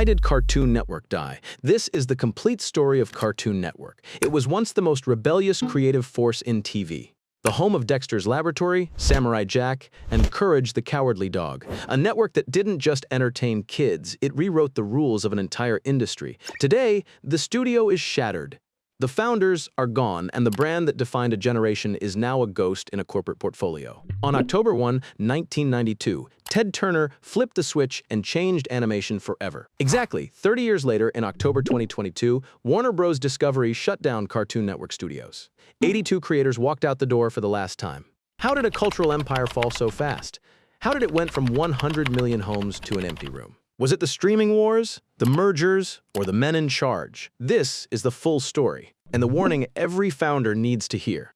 Why did Cartoon Network die? This is the complete story of Cartoon Network. It was once the most rebellious creative force in TV. The home of Dexter's Laboratory, Samurai Jack, and Courage the Cowardly Dog. A network that didn't just entertain kids, it rewrote the rules of an entire industry. Today, the studio is shattered. The founders are gone, and the brand that defined a generation is now a ghost in a corporate portfolio. On October 1, 1992, Ted Turner flipped the switch and changed animation forever. Exactly 30 years later, in October 2022, Warner Bros. Discovery shut down Cartoon Network Studios. 82 creators walked out the door for the last time. How did a cultural empire fall so fast? How did it went from 100 million homes to an empty room? Was it the streaming wars, the mergers, or the men in charge? This is the full story, and the warning every founder needs to hear.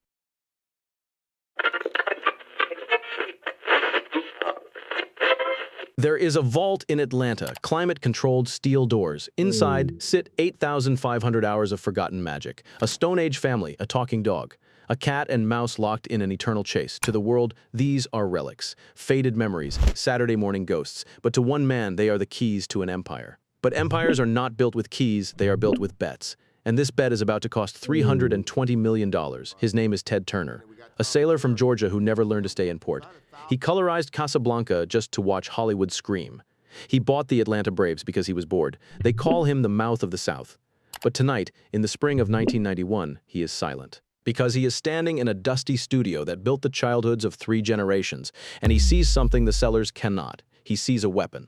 There is a vault in Atlanta, climate-controlled steel doors. Inside sit 8,500 hours of forgotten magic, a Stone Age family, a talking dog, a cat and mouse locked in an eternal chase. To the world, these are relics, faded memories, Saturday morning ghosts. But to one man, they are the keys to an empire. But empires are not built with keys, they are built with bets. And this bet is about to cost $320 million. His name is Ted Turner, a sailor from Georgia who never learned to stay in port. He colorized Casablanca just to watch Hollywood scream. He bought the Atlanta Braves because he was bored. They call him the mouth of the South. But tonight, in the spring of 1991, he is silent. Because he is standing in a dusty studio that built the childhoods of 3 generations, and he sees something the sellers cannot. He sees a weapon.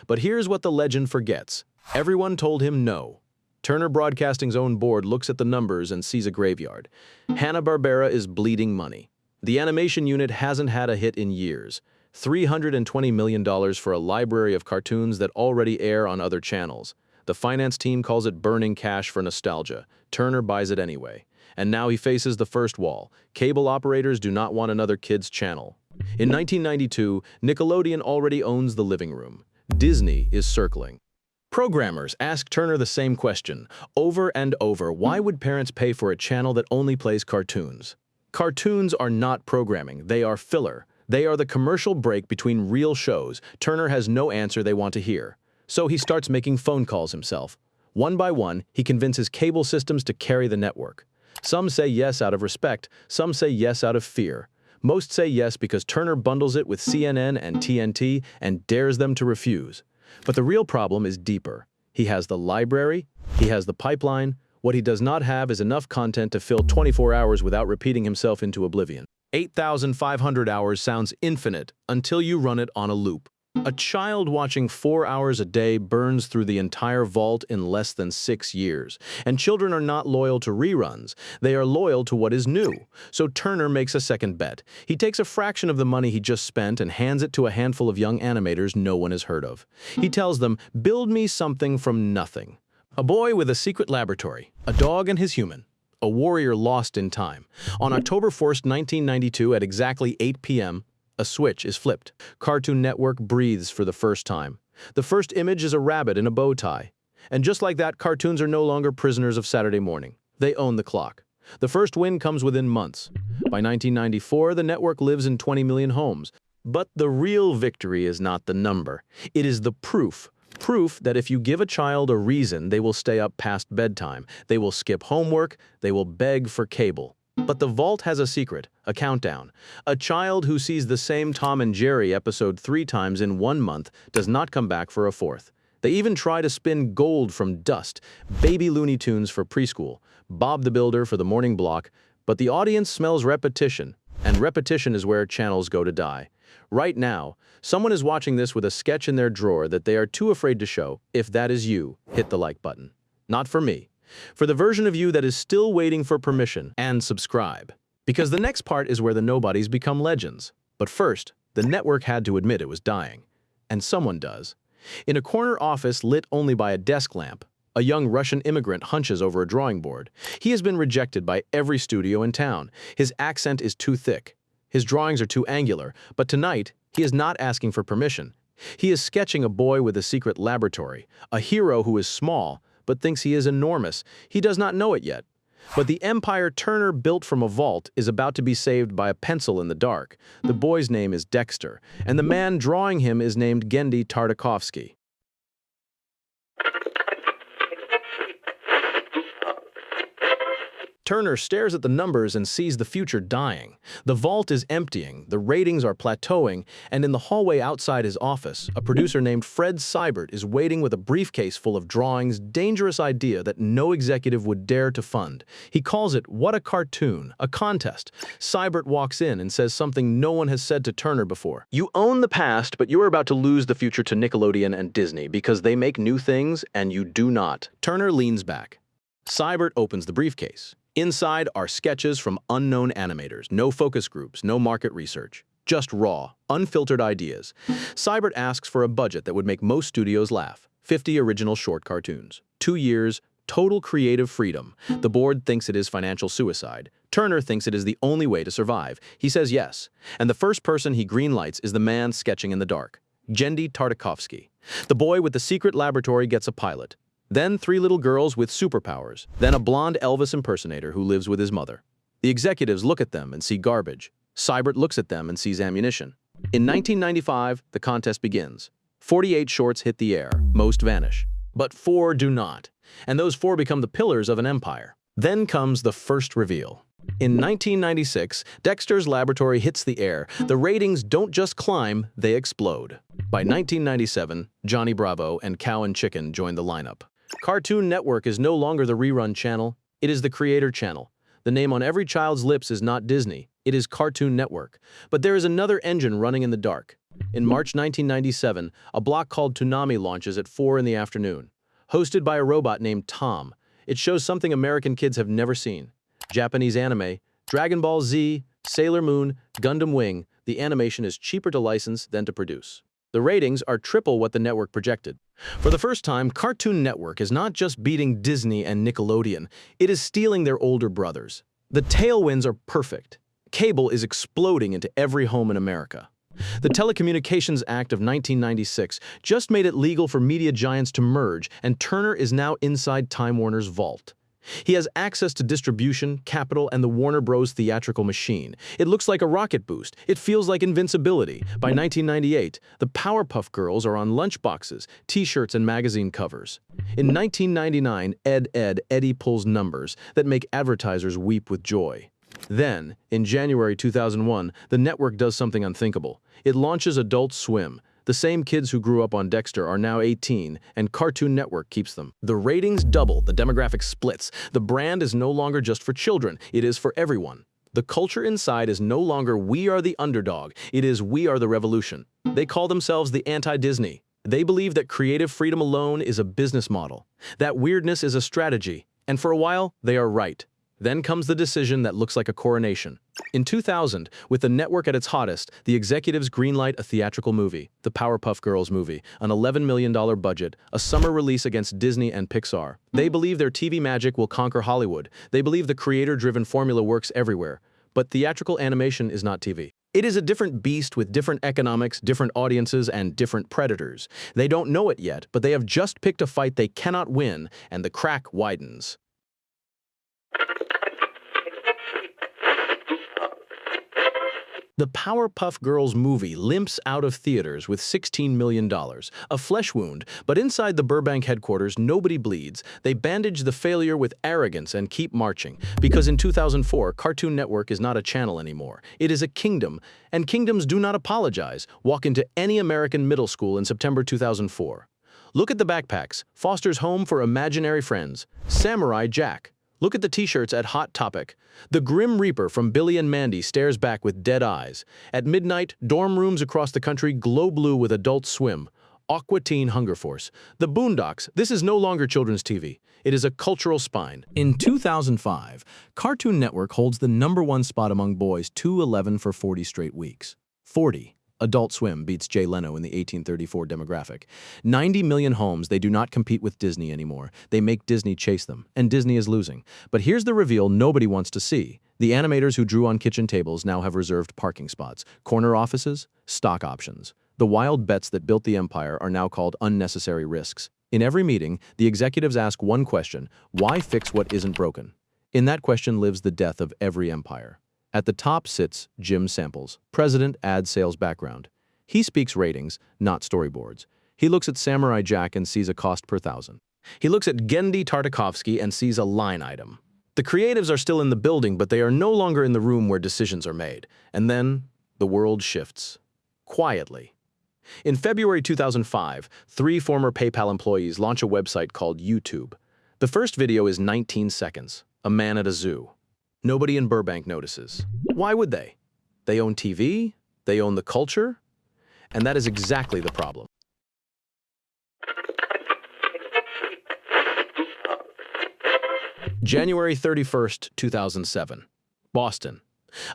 But here's what the legend forgets. Everyone told him no. Turner Broadcasting's own board looks at the numbers and sees a graveyard. Hanna-Barbera is bleeding money. The animation unit hasn't had a hit in years. $320 million for a library of cartoons that already air on other channels. The finance team calls it burning cash for nostalgia. Turner buys it anyway. And now he faces the first wall. Cable operators do not want another kids' channel. In 1992, Nickelodeon already owns the living room. Disney is circling. Programmers ask Turner the same question, over and over. Why would parents pay for a channel that only plays cartoons? Cartoons are not programming, they are filler. They are the commercial break between real shows. Turner has no answer they want to hear. So he starts making phone calls himself. One by one, he convinces cable systems to carry the network. Some say yes out of respect, some say yes out of fear. Most say yes because Turner bundles it with CNN and TNT and dares them to refuse. But the real problem is deeper. He has the library, he has the pipeline. What he does not have is enough content to fill 24 hours without repeating himself into oblivion. 8,500 hours sounds infinite until you run it on a loop. A child watching 4 hours a day burns through the entire vault in less than 6 years. And children are not loyal to reruns. They are loyal to what is new. So Turner makes a second bet. He takes a fraction of the money he just spent and hands it to a handful of young animators no one has heard of. He tells them, build me something from nothing. A boy with a secret laboratory, a dog and his human, a warrior lost in time. On October 1st, 1992 at exactly 8 p.m., a switch is flipped. Cartoon Network breathes for the first time. The first image is a rabbit in a bow tie. And just like that, cartoons are no longer prisoners of Saturday morning. They own the clock. The first win comes within months. By 1994, the network lives in 20 million homes. But the real victory is not the number. It is the proof. Proof that if you give a child a reason, they will stay up past bedtime. They will skip homework. They will beg for cable. But the vault has a secret, a countdown. A child who sees the same Tom and Jerry episode 3 times in 1 month does not come back for a 4th. They even try to spin gold from dust, Baby Looney Tunes for preschool, Bob the Builder for the morning block, but the audience smells repetition, and repetition is where channels go to die. Right now, someone is watching this with a sketch in their drawer that they are too afraid to show. If that is you, hit the like button. Not for me. For the version of you that is still waiting for permission, and subscribe. Because the next part is where the nobodies become legends. But first, the network had to admit it was dying. And someone does. In a corner office lit only by a desk lamp, a young Russian immigrant hunches over a drawing board. He has been rejected by every studio in town. His accent is too thick. His drawings are too angular. But tonight, he is not asking for permission. He is sketching a boy with a secret laboratory, a hero who is small, but thinks he is enormous. He does not know it yet. But the empire Turner built from a vault is about to be saved by a pencil in the dark. The boy's name is Dexter, and the man drawing him is named Genndy Tartakovsky. Turner stares at the numbers and sees the future dying. The vault is emptying, the ratings are plateauing, and in the hallway outside his office, a producer named Fred Seibert is waiting with a briefcase full of drawings, dangerous idea that no executive would dare to fund. He calls it What a Cartoon, a contest. Seibert walks in and says something no one has said to Turner before. You own the past, but you are about to lose the future to Nickelodeon and Disney because they make new things and you do not. Turner leans back. Seibert opens the briefcase. Inside are sketches from unknown animators, no focus groups, no market research, just raw, unfiltered ideas. Seibert asks for a budget that would make most studios laugh, 50 original short cartoons, 2 years, total creative freedom. The board thinks it is financial suicide. Turner thinks it is the only way to survive. He says yes, and the first person he greenlights is the man sketching in the dark, Genndy Tartakovsky. The boy with the secret laboratory gets a pilot. Then 3 little girls with superpowers. Then a blonde Elvis impersonator who lives with his mother. The executives look at them and see garbage. Seibert looks at them and sees ammunition. In 1995, the contest begins. 48 shorts hit the air, most vanish. But 4 do not. And those 4 become the pillars of an empire. Then comes the first reveal. In 1996, Dexter's Laboratory hits the air. The ratings don't just climb, they explode. By 1997, Johnny Bravo and Cow and Chicken join the lineup. Cartoon Network is no longer the rerun channel, it is the creator channel. The name on every child's lips is not Disney, it is Cartoon Network. But there is another engine running in the dark. In March 1997, a block called Toonami launches at 4 in the afternoon. Hosted by a robot named Tom, it shows something American kids have never seen. Japanese anime, Dragon Ball Z, Sailor Moon, Gundam Wing, the animation is cheaper to license than to produce. The ratings are triple what the network projected. For the first time, Cartoon Network is not just beating Disney and Nickelodeon, it is stealing their older brothers. The tailwinds are perfect. Cable is exploding into every home in America. The Telecommunications Act of 1996 just made it legal for media giants to merge, and Turner is now inside Time Warner's vault. He has access to distribution, capital, and the Warner Bros. Theatrical machine. It looks like a rocket boost. It feels like invincibility. By 1998, the Powerpuff Girls are on lunchboxes, t-shirts, and magazine covers. In 1999, Eddie pulls numbers that make advertisers weep with joy. Then, in January 2001, the network does something unthinkable. It launches Adult Swim. The same kids who grew up on Dexter are now 18, and Cartoon Network keeps them. The ratings double, the demographic splits. The brand is no longer just for children, it is for everyone. The culture inside is no longer we are the underdog, it is we are the revolution. They call themselves the anti-Disney. They believe that creative freedom alone is a business model, that weirdness is a strategy, and for a while, they are right. Then comes the decision that looks like a coronation. In 2000, with the network at its hottest, the executives greenlight a theatrical movie, the Powerpuff Girls movie, an $11 million budget, a summer release against Disney and Pixar. They believe their TV magic will conquer Hollywood. They believe the creator-driven formula works everywhere. But theatrical animation is not TV. It is a different beast with different economics, different audiences, and different predators. They don't know it yet, but they have just picked a fight they cannot win, and the crack widens. The Powerpuff Girls movie limps out of theaters with $16 million, a flesh wound, but inside the Burbank headquarters nobody bleeds. They bandage the failure with arrogance and keep marching, because in 2004, Cartoon Network is not a channel anymore. It is a kingdom, and kingdoms do not apologize. Walk into any American middle school in September 2004. Look at the backpacks, Foster's Home for Imaginary Friends, Samurai Jack. Look at the t-shirts at Hot Topic. The Grim Reaper from Billy and Mandy stares back with dead eyes. At midnight, dorm rooms across the country glow blue with Adult Swim. Aqua Teen Hunger Force. The Boondocks. This is no longer children's TV. It is a cultural spine. In 2005, Cartoon Network holds the #1 spot among boys 2-11 for 40 straight weeks. 40. Adult Swim beats Jay Leno in the 1834 demographic. 90 million homes, they do not compete with Disney anymore. They make Disney chase them, and Disney is losing. But here's the reveal nobody wants to see. The animators who drew on kitchen tables now have reserved parking spots, corner offices, stock options. The wild bets that built the empire are now called unnecessary risks. In every meeting, the executives ask one question: why fix what isn't broken? In that question lives the death of every empire. At the top sits Jim Samples, president, ad sales background. He speaks ratings, not storyboards. He looks at Samurai Jack and sees a cost per thousand. He looks at Genndy Tartakovsky and sees a line item. The creatives are still in the building, but they are no longer in the room where decisions are made. And then the world shifts. Quietly. In February 2005, 3 former PayPal employees launch a website called YouTube. The first video is 19 seconds, a man at a zoo. Nobody in Burbank notices. Why would they? They own TV, they own the culture, and that is exactly the problem. January 31st, 2007. Boston.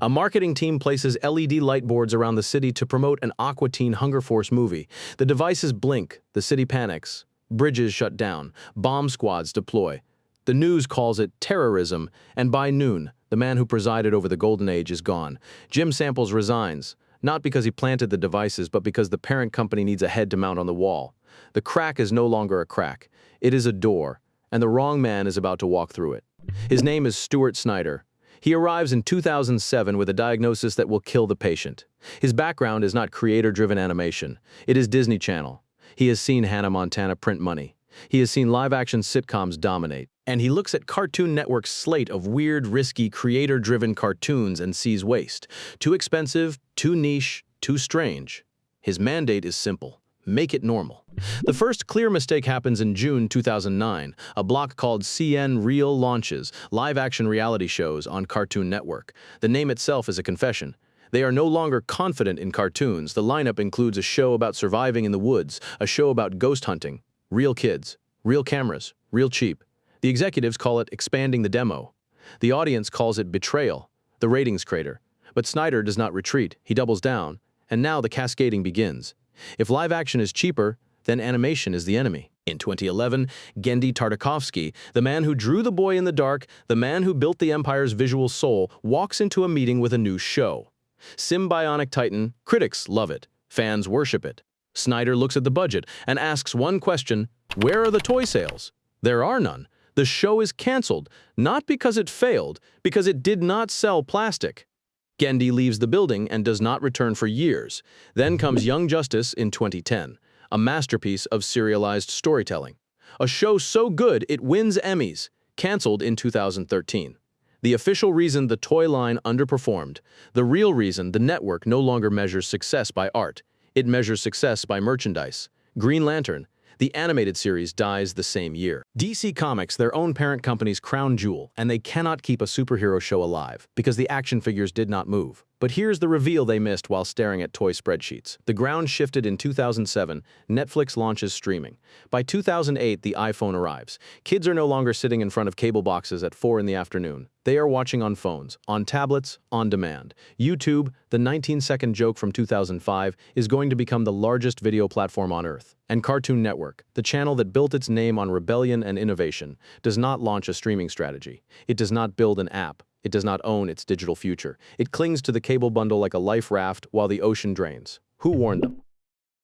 A marketing team places LED light boards around the city to promote an Aqua Teen Hunger Force movie. The devices blink, the city panics, bridges shut down, bomb squads deploy. The news calls it terrorism, and by noon, the man who presided over the golden age is gone. Jim Samples resigns, not because he planted the devices, but because the parent company needs a head to mount on the wall. The crack is no longer a crack. It is a door, and the wrong man is about to walk through it. His name is Stuart Snyder. He arrives in 2007 with a diagnosis that will kill the patient. His background is not creator-driven animation. It is Disney Channel. He has seen Hannah Montana print money. He has seen live-action sitcoms dominate. And he looks at Cartoon Network's slate of weird, risky, creator-driven cartoons and sees waste. Too expensive, too niche, too strange. His mandate is simple. Make it normal. The first clear mistake happens in June 2009. A block called CN Real launches, live-action reality shows on Cartoon Network. The name itself is a confession. They are no longer confident in cartoons. The lineup includes a show about surviving in the woods, a show about ghost hunting, real kids, real cameras, real cheap. The executives call it expanding the demo. The audience calls it betrayal, the ratings crater. But Snyder does not retreat. He doubles down, and now the cascading begins. If live action is cheaper, then animation is the enemy. In 2011, Genndy Tartakovsky, the man who drew The Boy in the Dark, the man who built the Empire's visual soul, walks into a meeting with a new show. Symbionic Titan, critics love it, fans worship it. Snyder looks at the budget and asks one question: where are the toy sales? There are none. The show is canceled, not because it failed, because it did not sell plastic. Genndy leaves the building and does not return for years. Then comes Young Justice in 2010, a masterpiece of serialized storytelling. A show so good it wins Emmys, canceled in 2013. The official reason the toy line underperformed, the real reason the network no longer measures success by art. It measures success by merchandise. Green Lantern, the animated series, dies the same year. DC Comics, their own parent company's crown jewel, and they cannot keep a superhero show alive because the action figures did not move. But here's the reveal they missed while staring at toy spreadsheets. The ground shifted in 2007. Netflix launches streaming. By 2008, the iPhone arrives. Kids are no longer sitting in front of cable boxes at 4 in the afternoon. They are watching on phones, on tablets, on demand. YouTube, the 19-second joke from 2005, is going to become the largest video platform on Earth. And Cartoon Network, the channel that built its name on rebellion and innovation, does not launch a streaming strategy. It does not build an app. It does not own its digital future. It clings to the cable bundle like a life raft while the ocean drains. Who warned them?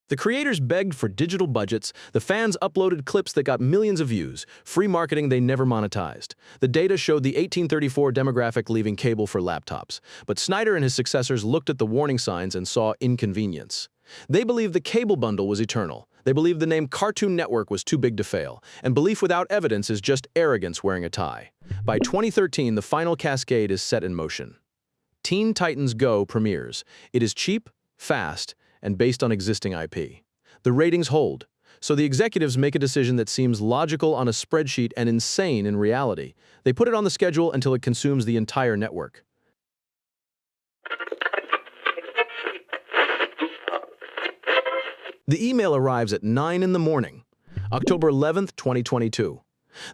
The creators begged for digital budgets, the fans uploaded clips that got millions of views, free marketing they never monetized. The data showed the 1834 demographic leaving cable for laptops. But Snyder and his successors looked at the warning signs and saw inconvenience. They believed the cable bundle was eternal. They believed the name Cartoon Network was too big to fail, and belief without evidence is just arrogance wearing a tie. By 2013, the final cascade is set in motion. Teen Titans Go premieres. It is cheap, fast, and based on existing IP. The ratings hold, so the executives make a decision that seems logical on a spreadsheet and insane in reality. They put it on the schedule until it consumes the entire network. The email arrives at 9 in the morning, October 11th, 2022.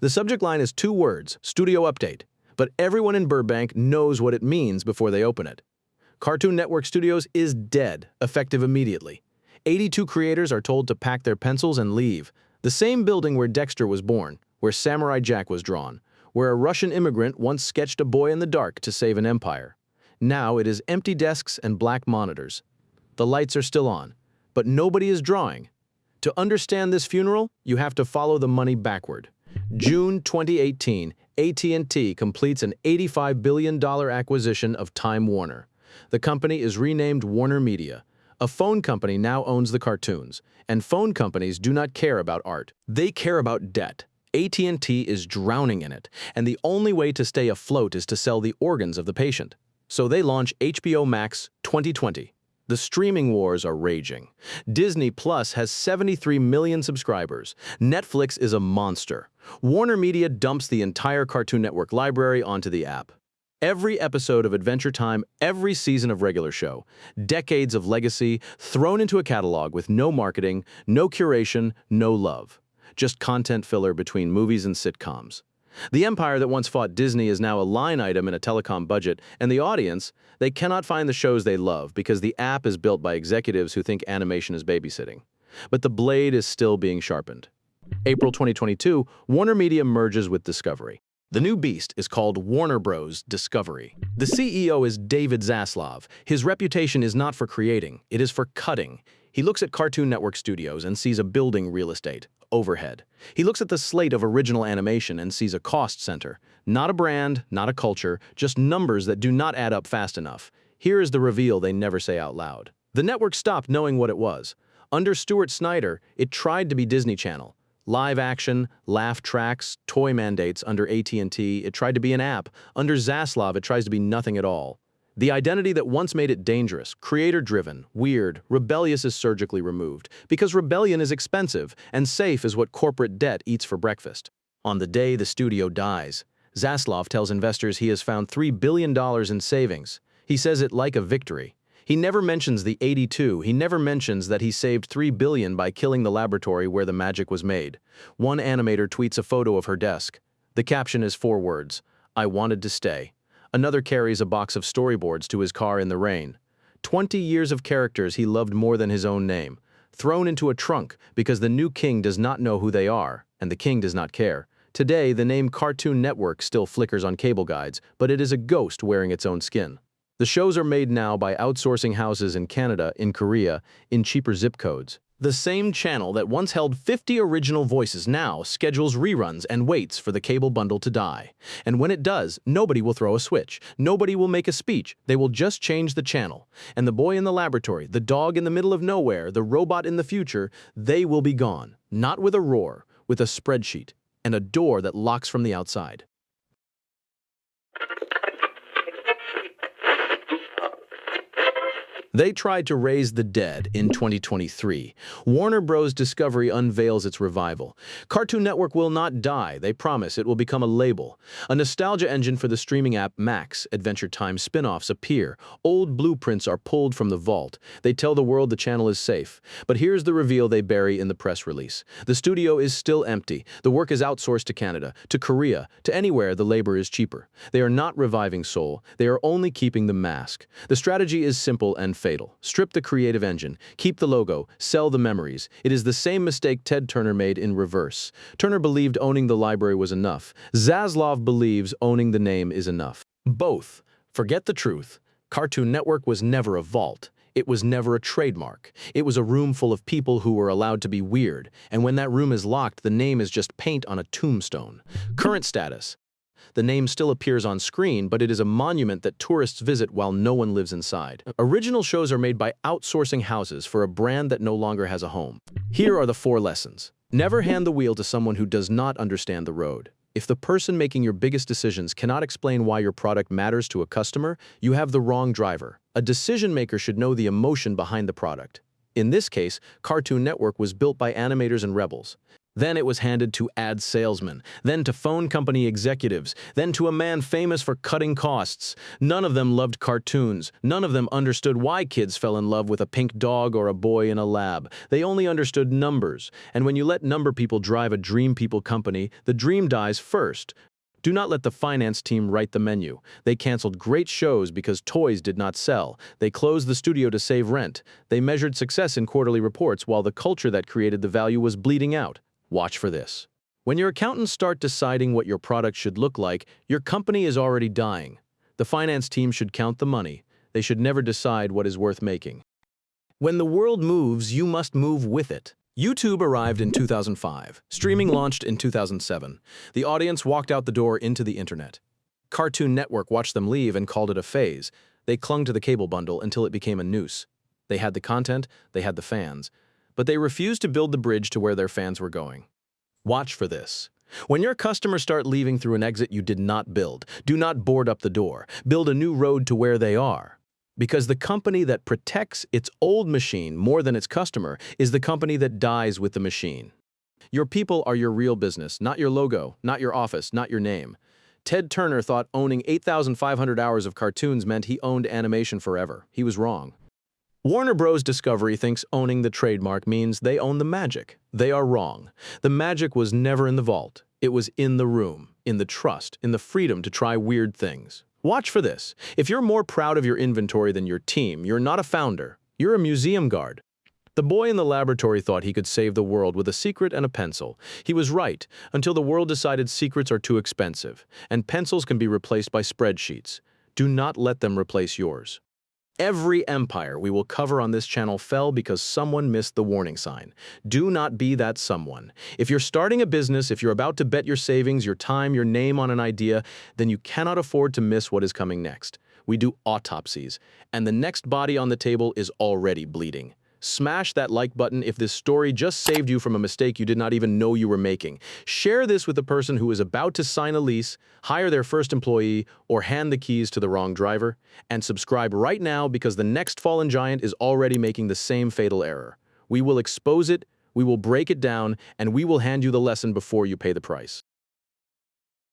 The subject line is 2 words, Studio Update, but everyone in Burbank knows what it means before they open it. Cartoon Network Studios is dead, effective immediately. 82 creators are told to pack their pencils and leave. The same building where Dexter was born, where Samurai Jack was drawn, where a Russian immigrant once sketched a boy in the dark to save an empire. Now it is empty desks and black monitors. The lights are still on, but nobody is drawing. To understand this funeral, you have to follow the money backward. June 2018, AT&T completes an $85 billion acquisition of Time Warner. The company is renamed Warner Media. A phone company now owns the cartoons, and phone companies do not care about art. They care about debt. AT&T is drowning in it, and the only way to stay afloat is to sell the organs of the patient. So they launch HBO Max 2020. The streaming wars are raging. Disney Plus has 73 million subscribers. Netflix is a monster. Warner Media dumps the entire Cartoon Network library onto the app. Every episode of Adventure Time, every season of regular show, decades of legacy thrown into a catalog with no marketing, no curation, no love. Just content filler between movies and sitcoms. The empire that once fought Disney is now a line item in a telecom budget, and the audience, they cannot find the shows they love because the app is built by executives who think animation is babysitting. But the blade is still being sharpened. April 2022, Warner Media merges with Discovery. The new beast is called Warner Bros. Discovery. The CEO is David Zaslav. His reputation is not for creating, it is for cutting. He looks at Cartoon Network studios and sees a building real estate, overhead. He looks at the slate of original animation and sees a cost center. Not a brand, not a culture, just numbers that do not add up fast enough. Here is the reveal they never say out loud. The network stopped knowing what it was. Under Stuart Snyder, it tried to be Disney Channel. Live action, laugh tracks, toy mandates under AT&T, it tried to be an app. Under Zaslav, it tries to be nothing at all. The identity that once made it dangerous, creator-driven, weird, rebellious is surgically removed, because rebellion is expensive, and safe is what corporate debt eats for breakfast. On the day the studio dies, Zaslav tells investors he has found $3 billion in savings. He says it like a victory. He never mentions the 82, he never mentions that he saved $3 billion by killing the laboratory where the magic was made. One animator tweets a photo of her desk. The caption is 4 words, "I wanted to stay." Another carries a box of storyboards to his car in the rain. 20 years of characters he loved more than his own name. Thrown into a trunk because the new king does not know who they are, and the king does not care. Today, the name Cartoon Network still flickers on cable guides, but it is a ghost wearing its own skin. The shows are made now by outsourcing houses in Canada, in Korea, in cheaper zip codes. The same channel that once held 50 original voices now schedules reruns and waits for the cable bundle to die. And when it does, nobody will throw a switch. Nobody will make a speech. They will just change the channel. And the boy in the laboratory, the dog in the middle of nowhere, the robot in the future, they will be gone. Not with a roar, with a spreadsheet, and a door that locks from the outside. They tried to raise the dead in 2023. Warner Bros. Discovery unveils its revival. Cartoon Network will not die. They promise it will become a label. A nostalgia engine for the streaming app Max. Adventure Time spin-offs appear. Old blueprints are pulled from the vault. They tell the world the channel is safe. But here's the reveal they bury in the press release. The studio is still empty. The work is outsourced to Canada, to Korea, to anywhere the labor is cheaper. They are not reviving Soul. They are only keeping the mask. The strategy is simple and fatal. Strip the creative engine, keep the logo, sell the memories. It is the same mistake Ted Turner made in reverse. Turner believed owning the library was enough. Zaslav believes owning the name is enough. Both. Forget the truth. Cartoon Network was never a vault. It was never a trademark. It was a room full of people who were allowed to be weird. And when that room is locked, the name is just paint on a tombstone. Current status. The name still appears on screen, but it is a monument that tourists visit while no one lives inside. Original shows are made by outsourcing houses for a brand that no longer has a home. Here are the 4 lessons. Never hand the wheel to someone who does not understand the road. If the person making your biggest decisions cannot explain why your product matters to a customer, you have the wrong driver. A decision maker should know the emotion behind the product. In this case, Cartoon Network was built by animators and rebels. Then it was handed to ad salesmen, then to phone company executives, then to a man famous for cutting costs. None of them loved cartoons. None of them understood why kids fell in love with a pink dog or a boy in a lab. They only understood numbers. And when you let number people drive a dream people company, the dream dies first. Do not let the finance team write the menu. They canceled great shows because toys did not sell. They closed the studio to save rent. They measured success in quarterly reports while the culture that created the value was bleeding out. Watch for this. When your accountants start deciding what your product should look like, your company is already dying. The finance team should count the money. They should never decide what is worth making. When the world moves, you must move with it. YouTube arrived in 2005. Streaming launched in 2007. The audience walked out the door into the internet. Cartoon Network watched them leave and called it a phase. They clung to the cable bundle until it became a noose. They had the content, they had the fans. But they refused to build the bridge to where their fans were going. Watch for this. When your customers start leaving through an exit you did not build, do not board up the door. Build a new road to where they are. Because the company that protects its old machine more than its customer is the company that dies with the machine. Your people are your real business, not your logo, not your office, not your name. Ted Turner thought owning 8,500 hours of cartoons meant he owned animation forever. He was wrong. Warner Bros. Discovery thinks owning the trademark means they own the magic. They are wrong. The magic was never in the vault. It was in the room, in the trust, in the freedom to try weird things. Watch for this. If you're more proud of your inventory than your team, you're not a founder. You're a museum guard. The boy in the laboratory thought he could save the world with a secret and a pencil. He was right, until the world decided secrets are too expensive, and pencils can be replaced by spreadsheets. Do not let them replace yours. Every empire we will cover on this channel fell because someone missed the warning sign. Do not be that someone. If you're starting a business, if you're about to bet your savings, your time, your name on an idea, then you cannot afford to miss what is coming next. We do autopsies, and the next body on the table is already bleeding. Smash that like button if this story just saved you from a mistake you did not even know you were making. Share this with the person who is about to sign a lease, hire their first employee, or hand the keys to the wrong driver. And subscribe right now because the next fallen giant is already making the same fatal error. We will expose it, we will break it down, and we will hand you the lesson before you pay the price.